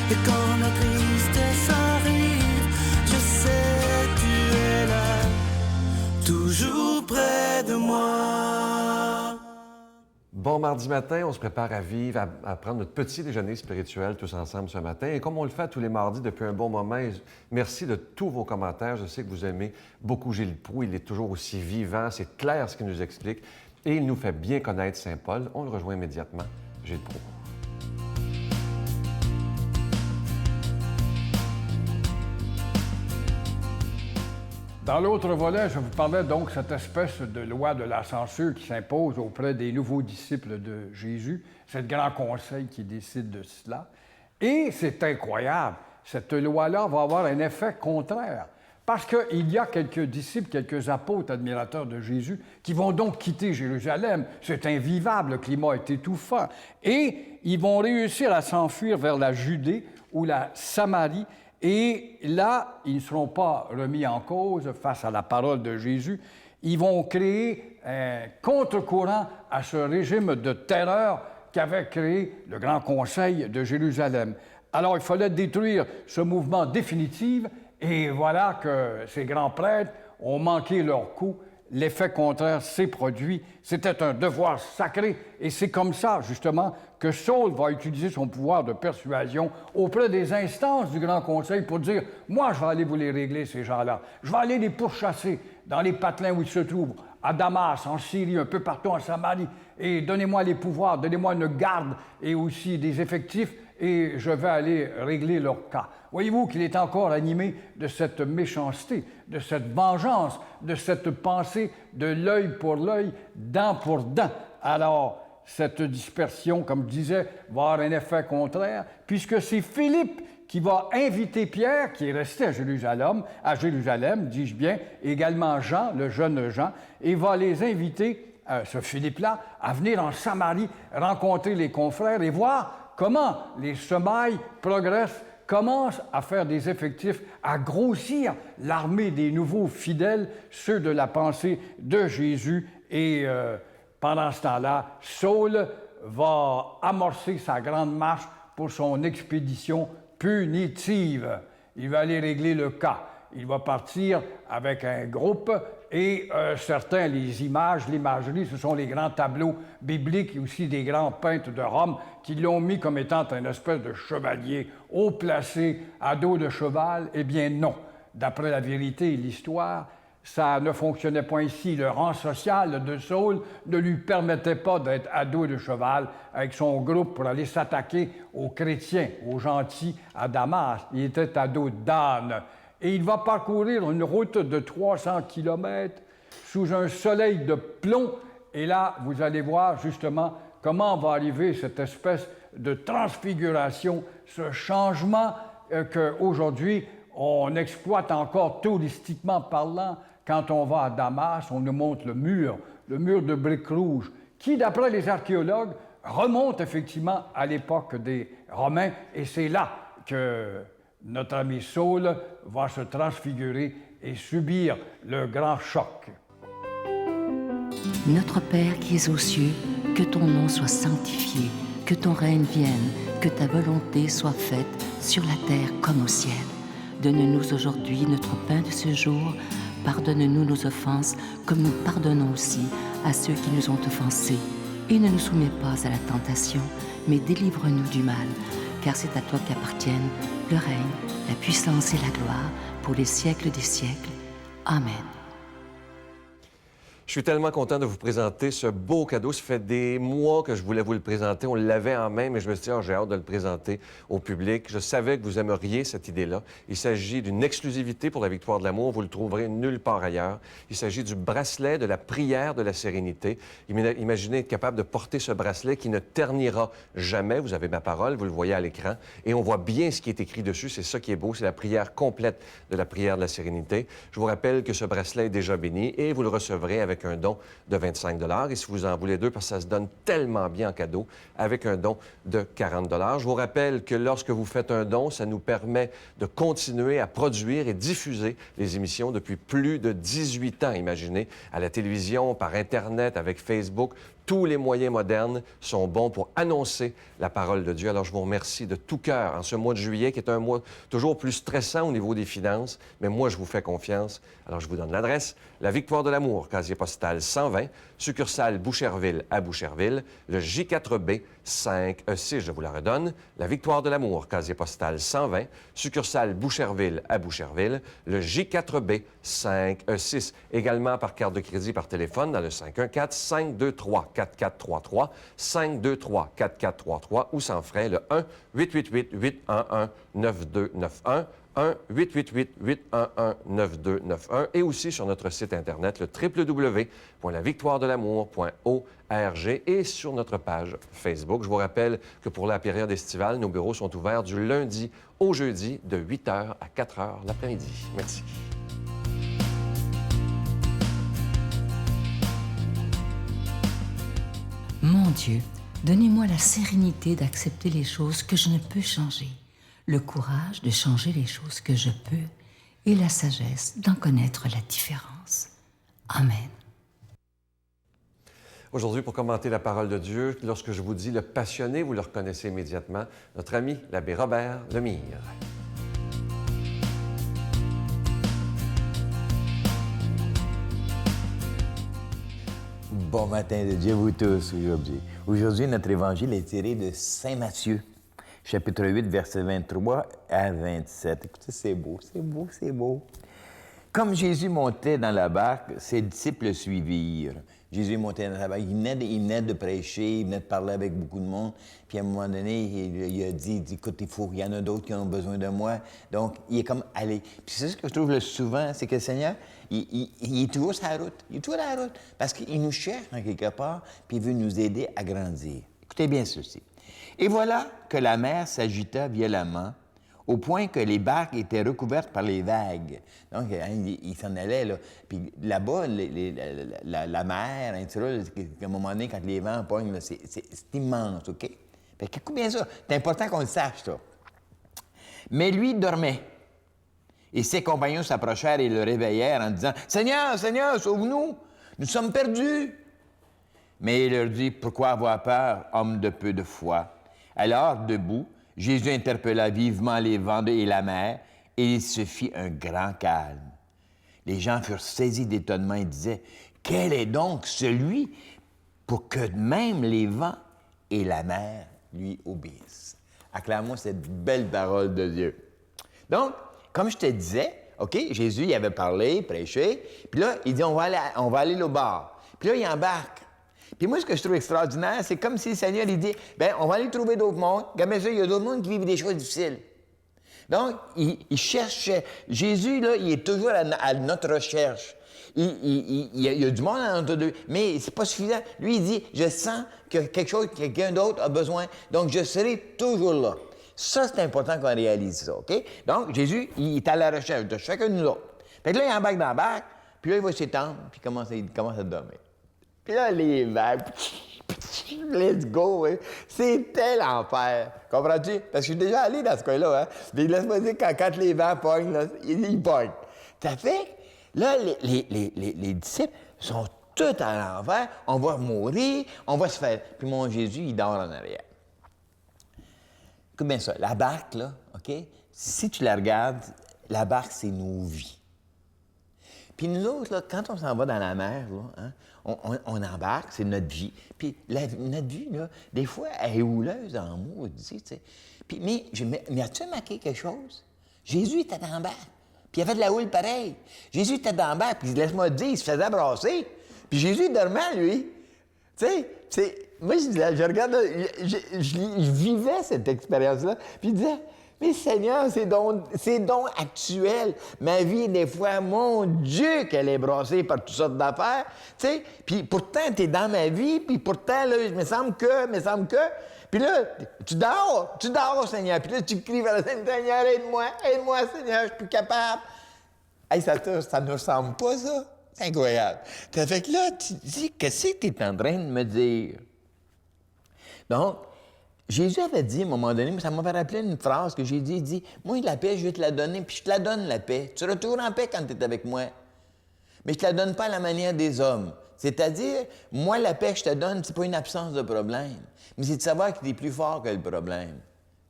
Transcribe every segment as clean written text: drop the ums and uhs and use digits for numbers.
Et quand la tristesse arrive, je sais tu es là, toujours près de moi. Bon mardi matin, on se prépare à vivre, à prendre notre petit déjeuner spirituel tous ensemble ce matin. Et comme on le fait tous les mardis depuis un bon moment, merci de tous vos commentaires. Je sais que vous aimez beaucoup Gilles Proulx. Il est toujours aussi vivant. C'est clair ce qu'il nous explique. Et il nous fait bien connaître Saint Paul. On le rejoint immédiatement. Gilles Proulx. Dans l'autre volet, je vous parlais donc de cette espèce de loi de la censure qui s'impose auprès des nouveaux disciples de Jésus. C'est le grand conseil qui décide de cela. Et c'est incroyable, cette loi-là va avoir un effet contraire. Parce qu'il y a quelques disciples, quelques apôtres admirateurs de Jésus qui vont donc quitter Jérusalem. C'est invivable, le climat est étouffant. Et ils vont réussir à s'enfuir vers la Judée ou la Samarie. Et là, ils ne seront pas remis en cause face à la parole de Jésus. Ils vont créer un contre-courant à ce régime de terreur qu'avait créé le Grand Conseil de Jérusalem. Alors, il fallait détruire ce mouvement définitif, et voilà que ces grands prêtres ont manqué leur coup. L'effet contraire s'est produit. C'était un devoir sacré, et c'est comme ça, justement, que Saul va utiliser son pouvoir de persuasion auprès des instances du Grand Conseil pour dire « Moi, je vais aller vous les régler, ces gens-là. Je vais aller les pourchasser dans les patelins où ils se trouvent, à Damas, en Syrie, un peu partout en Samarie, et donnez-moi les pouvoirs, donnez-moi une garde et aussi des effectifs, et je vais aller régler leur cas. » Voyez-vous qu'il est encore animé de cette méchanceté, de cette vengeance, de cette pensée de l'œil pour l'œil, dent pour dent. Alors, cette dispersion, comme je disais, va avoir un effet contraire, puisque c'est Philippe qui va inviter Pierre, qui est resté à Jérusalem, dis-je bien, également Jean, le jeune Jean, et va les inviter, ce Philippe-là, à venir en Samarie, rencontrer les confrères et voir comment les semailles progressent, commencent à faire des effectifs, à grossir l'armée des nouveaux fidèles, ceux de la pensée de Jésus. Et pendant ce temps-là, Saul va amorcer sa grande marche pour son expédition punitive. Il va aller régler le cas. Il va partir avec un groupe et certains, les images, l'imagerie, ce sont les grands tableaux bibliques et aussi des grands peintres de Rome qui l'ont mis comme étant un espèce de chevalier haut placé à dos de cheval. Eh bien non. D'après la vérité et l'histoire, ça ne fonctionnait pas ici. Le rang social de Saul ne lui permettait pas d'être à dos de cheval avec son groupe pour aller s'attaquer aux chrétiens, aux gentils à Damas. Il était à dos d'âne. Et il va parcourir une route de 300 kilomètres sous un soleil de plomb. Et là, vous allez voir justement comment va arriver cette espèce de transfiguration, ce changement qu'aujourd'hui, on exploite encore touristiquement parlant. Quand on va à Damas, on nous montre le mur de briques rouges, qui, d'après les archéologues, remonte effectivement à l'époque des Romains. Et c'est là que notre ami Saul va se transfigurer et subir le grand choc. Notre Père qui es aux cieux, que ton nom soit sanctifié, que ton règne vienne, que ta volonté soit faite sur la terre comme au ciel. Donne-nous aujourd'hui notre pain de ce jour. Pardonne-nous nos offenses, comme nous pardonnons aussi à ceux qui nous ont offensés. Et ne nous soumets pas à la tentation, mais délivre-nous du mal. Car c'est à toi qu'appartiennent le règne, la puissance et la gloire, pour les siècles des siècles. Amen. Je suis tellement content de vous présenter ce beau cadeau. Ça fait des mois que je voulais vous le présenter. On l'avait en main, mais je me suis dit, j'ai hâte de le présenter au public. Je savais que vous aimeriez cette idée-là. Il s'agit d'une exclusivité pour la victoire de l'amour. Vous le trouverez nulle part ailleurs. Il s'agit du bracelet de la prière de la sérénité. Imaginez être capable de porter ce bracelet qui ne ternira jamais. Vous avez ma parole, vous le voyez à l'écran. Et on voit bien ce qui est écrit dessus. C'est ça qui est beau. C'est la prière complète de la prière de la sérénité. Je vous rappelle que ce bracelet est déjà béni et vous le recevrez avec un don de 25 $. Et si vous en voulez deux, parce que ça se donne tellement bien en cadeau, avec un don de 40 $. Je vous rappelle que lorsque vous faites un don, ça nous permet de continuer à produire et diffuser les émissions depuis plus de 18 ans. Imaginez, à la télévision, par Internet, avec Facebook, Tous les moyens modernes sont bons pour annoncer la parole de Dieu. Alors, je vous remercie de tout cœur en ce mois de juillet, qui est un mois toujours plus stressant au niveau des finances, mais moi, je vous fais confiance. Alors, je vous donne l'adresse. La Victoire de l'Amour, casier postal 120, succursale Boucherville à Boucherville, le J4B 5E6, je vous la redonne. La Victoire de l'Amour, casier postal 120, succursale Boucherville à Boucherville, le J4B 5E6. Également par carte de crédit par téléphone dans le 514-523-4433, 523-4433 ou sans frais le 1-888-811-9291, 1-888-811-9291 et aussi sur notre site Internet, le www.lavictoiredelamour.org et sur notre page Facebook. Je vous rappelle que pour la période estivale, nos bureaux sont ouverts du lundi au jeudi de 8h à 4h l'après-midi. Merci. Mon Dieu, donnez-moi la sérénité d'accepter les choses que je ne peux changer, le courage de changer les choses que je peux et la sagesse d'en connaître la différence. Amen. Aujourd'hui, pour commenter la parole de Dieu, lorsque je vous dis le passionné, vous le reconnaissez immédiatement, notre ami l'abbé Robert Lemire. Bon matin de Dieu, vous tous, aujourd'hui. Aujourd'hui, notre évangile est tiré de Saint Matthieu, chapitre 8, versets 23 à 27. Écoutez, c'est beau, c'est beau, c'est beau. Comme Jésus montait dans la barque, ses disciples le suivirent. Jésus montait dans la barque, il venait de prêcher, il venait de parler avec beaucoup de monde. Puis à un moment donné, il a dit, écoute, il y en a d'autres qui ont besoin de moi. Donc, il est comme, allez. Puis c'est ce que je trouve le souvent, c'est que le Seigneur, il est toujours sur la route. Il est toujours à la route. Parce qu'il nous cherche en quelque part, puis il veut nous aider à grandir. Écoutez bien ceci. Et voilà que la mer s'agita violemment, au point que les barques étaient recouvertes par les vagues. Donc, il s'en allait, là. Puis là-bas, la mer, à un moment donné, quand les vents pognent, c'est immense, OK? Fait que, écoute bien ça. C'est important qu'on le sache, ça. Mais lui dormait. Et ses compagnons s'approchèrent et le réveillèrent en disant, « Seigneur, Seigneur, sauve-nous! Nous sommes perdus! » Mais il leur dit, « Pourquoi avoir peur, homme de peu de foi? » Alors, debout, Jésus interpella vivement les vents et la mer, et il se fit un grand calme. Les gens furent saisis d'étonnement et disaient, « Quel est donc celui pour que même les vents et la mer lui obéissent? » Acclame-moi cette belle parole de Dieu. Donc, comme je te disais, OK, Jésus, il avait parlé, prêché, puis là, il dit, on va aller au bar. Puis là, il embarque. Puis moi, ce que je trouve extraordinaire, c'est comme si le Seigneur, il dit, bien, on va aller trouver d'autres mondes. Comme ça, il y a d'autres mondes qui vivent des choses difficiles. Donc, il cherche. Jésus, là, il est toujours à notre recherche. Il y a du monde en entre deux, mais c'est pas suffisant. Lui, il dit, je sens que quelqu'un d'autre a besoin, donc je serai toujours là. Ça, c'est important qu'on réalise ça, OK? Donc, Jésus, il est à la recherche de chacun de nous autres. Fait que là, il embarque dans la barque, puis là, il va s'étendre, puis il commence à dormir. Puis là, les vagues, let's go, hein? C'était l'enfer. Comprends-tu? Parce que je suis déjà allé dans ce coin-là, hein? Mais laisse-moi dire, quand les vents pognent, là, ils pognent. Ça fait, là, les disciples sont tous à l'envers. On va mourir, on va se faire. Puis mon Jésus, il dort en arrière. Écoute bien ça, la barque, là, OK? Si tu la regardes, la barque, c'est nos vies. Puis nous autres, là, quand on s'en va dans la mer, là, hein, on embarque, c'est notre vie. Puis notre vie, là, des fois, elle est houleuse en mots, tu sais. Puis, mais as-tu remarqué quelque chose? Jésus était dans la barque, puis il y avait de la houle pareille. Jésus était dans la barque, puis laisse-moi te dire, il se faisait brasser. Puis Jésus dormait, lui. Tu sais, moi, je regarde, je vivais cette expérience-là, puis je disais, mais Seigneur, c'est donc actuel. Ma vie, des fois, mon Dieu, qu'elle est brassée par toutes sortes d'affaires, tu sais. Puis pourtant, tu es dans ma vie, puis pourtant, là, il me semble que. Puis là, tu dors, Seigneur. Puis là, tu cries vers le Seigneur, aide-moi, Seigneur, je suis plus capable. Hey, ça ne ressemble pas, ça. C'est incroyable. Ça fait que là, tu te dis, qu'est-ce que tu es en train de me dire? Donc, Jésus avait dit, à un moment donné, ça m'a rappelé une phrase que j'ai dit, il dit, « Moi, la paix, je vais te la donner, puis je te la donne, la paix. Tu seras toujours en paix quand tu es avec moi. Mais je te la donne pas à la manière des hommes. C'est-à-dire, moi, la paix que je te donne, c'est pas une absence de problème, mais c'est de savoir que tu es plus fort que le problème.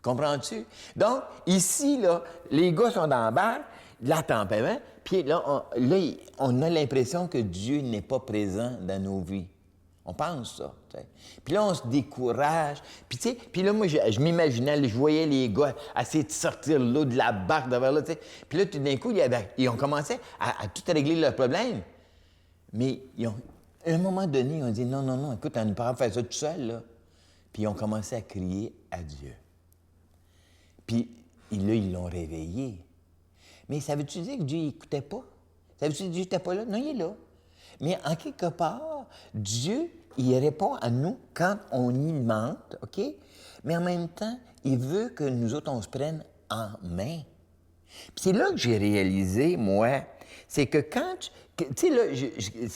Comprends-tu? Donc, ici, là, les gars sont dans la barre, la tempête, puis là, on a l'impression que Dieu n'est pas présent dans nos vies. On pense ça, tu sais. Puis là, on se décourage. Puis, tu sais, puis là, moi, je m'imaginais, là, je voyais les gars essayer de sortir l'eau de la barque devant là, tu sais. Puis là, tout d'un coup, ils ont commencé à tout régler leurs problèmes. Mais à un moment donné, ils ont dit, non, écoute, on ne peut pas faire ça tout seul, là. Puis ils ont commencé à crier à Dieu. Puis là, ils l'ont réveillé. Mais ça veut-tu dire que Dieu n'écoutait pas? Ça veut-tu dire que Dieu n'était pas là? Non, il est là. Mais en quelque part, Dieu, il répond à nous quand on y demande, OK? Mais en même temps, il veut que nous autres, on se prenne en main. Puis c'est là que j'ai réalisé, moi, c'est que quand... Tu sais, là,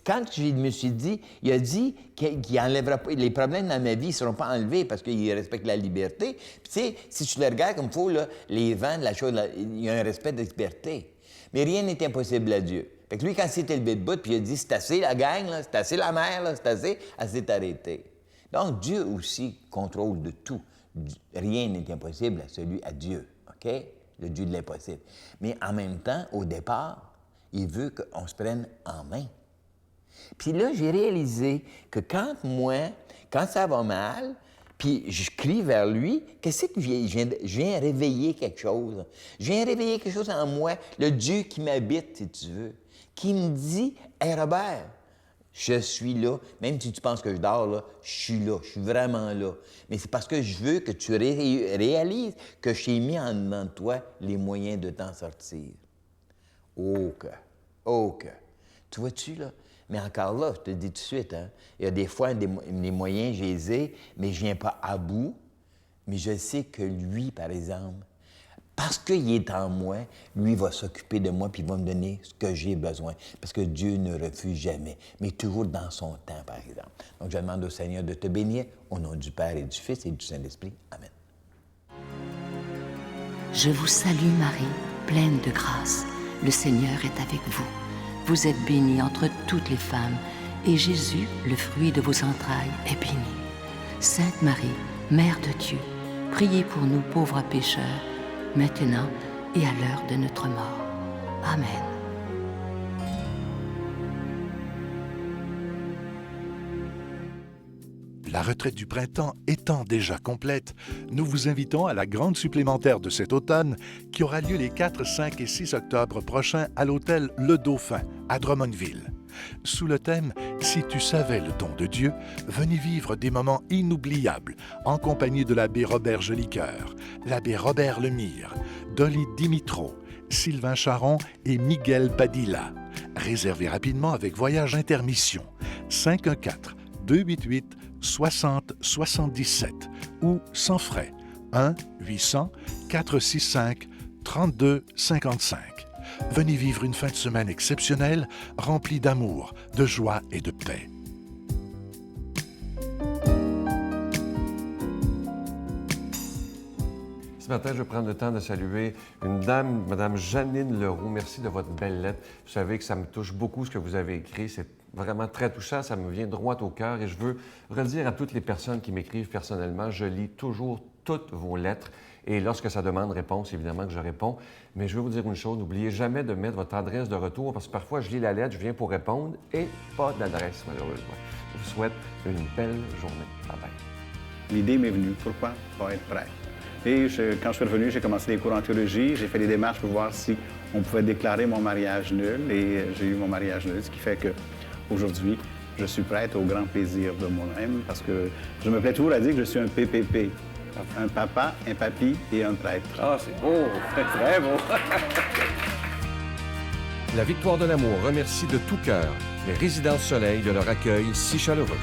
quand je me suis dit, il a dit qu'il enlèvera pas... Les problèmes dans ma vie ne seront pas enlevés parce qu'il respecte la liberté. Puis tu sais, si tu le regardes comme il faut, là, les vents de la chose, là, il y a un respect de liberté. Mais rien n'est impossible à Dieu. Fait que lui, quand il s'est élevé de bout, puis il a dit, c'est assez la gang, là, c'est assez la mer, là, c'est assez, elle s'est arrêtée. Donc, Dieu aussi contrôle de tout. Rien n'est impossible à Dieu, OK? Le Dieu de l'impossible. Mais en même temps, au départ, il veut qu'on se prenne en main. Puis là, j'ai réalisé que quand ça va mal, puis je crie vers lui, qu'est-ce que je viens réveiller quelque chose. Je viens réveiller quelque chose en moi, le Dieu qui m'habite, si tu veux, qui me dit, « Hey Robert, je suis là, même si tu penses que je dors, là, je suis là, je suis vraiment là. Mais c'est parce que je veux que tu réalises que je t'ai mis en dedans de toi les moyens de t'en sortir. » Oh que. Tu vois-tu, là? Mais encore là, je te le dis tout de suite, hein? Il y a des fois, les moyens, je les ai, mais je ne viens pas à bout. Mais je sais que lui, par exemple, parce qu'il est en moi, lui va s'occuper de moi puis il va me donner ce que j'ai besoin. Parce que Dieu ne refuse jamais, mais toujours dans son temps, par exemple. Donc, je demande au Seigneur de te bénir au nom du Père et du Fils et du Saint-Esprit. Amen. Je vous salue Marie, pleine de grâce. Le Seigneur est avec vous. Vous êtes bénie entre toutes les femmes, et Jésus, le fruit de vos entrailles, est béni. Sainte Marie, Mère de Dieu, priez pour nous pauvres pécheurs, maintenant et à l'heure de notre mort. Amen. La retraite du printemps étant déjà complète, nous vous invitons à la grande supplémentaire de cet automne qui aura lieu les 4, 5 et 6 octobre prochains à l'hôtel Le Dauphin à Drummondville. Sous le thème « Si tu savais le don de Dieu », venez vivre des moments inoubliables en compagnie de l'abbé Robert Jolicoeur, l'abbé Robert Lemire, Dolly Dimitro, Sylvain Charon et Miguel Padilla. Réservez rapidement avec Voyage Intermission 514-288-6077 ou sans frais 1-800-465-3255. Venez vivre une fin de semaine exceptionnelle, remplie d'amour, de joie et de paix. Ce matin, je vais prendre le temps de saluer une dame, Mme Janine Leroux. Merci de votre belle lettre. Vous savez que ça me touche beaucoup ce que vous avez écrit. C'est vraiment très touchant. Ça me vient droit au cœur et je veux redire à toutes les personnes qui m'écrivent personnellement, je lis toujours toutes vos lettres. Et lorsque ça demande réponse, évidemment que je réponds. Mais je veux vous dire une chose, n'oubliez jamais de mettre votre adresse de retour parce que parfois, je lis la lettre, je viens pour répondre et pas d'adresse, malheureusement. Je vous souhaite une belle journée. Bye-bye. L'idée m'est venue. Pourquoi pas être prêtre? Et quand je suis revenu, j'ai commencé des cours en théologie. J'ai fait des démarches pour voir si on pouvait déclarer mon mariage nul. Et j'ai eu mon mariage nul, ce qui fait qu'aujourd'hui, je suis prêtre au grand plaisir de moi-même parce que je me plais toujours à dire que je suis un PPP. Un papa, un papy et un prêtre. Ah, c'est beau! Très beau! La Victoire de l'amour remercie de tout cœur les Résidences Soleil de leur accueil si chaleureux.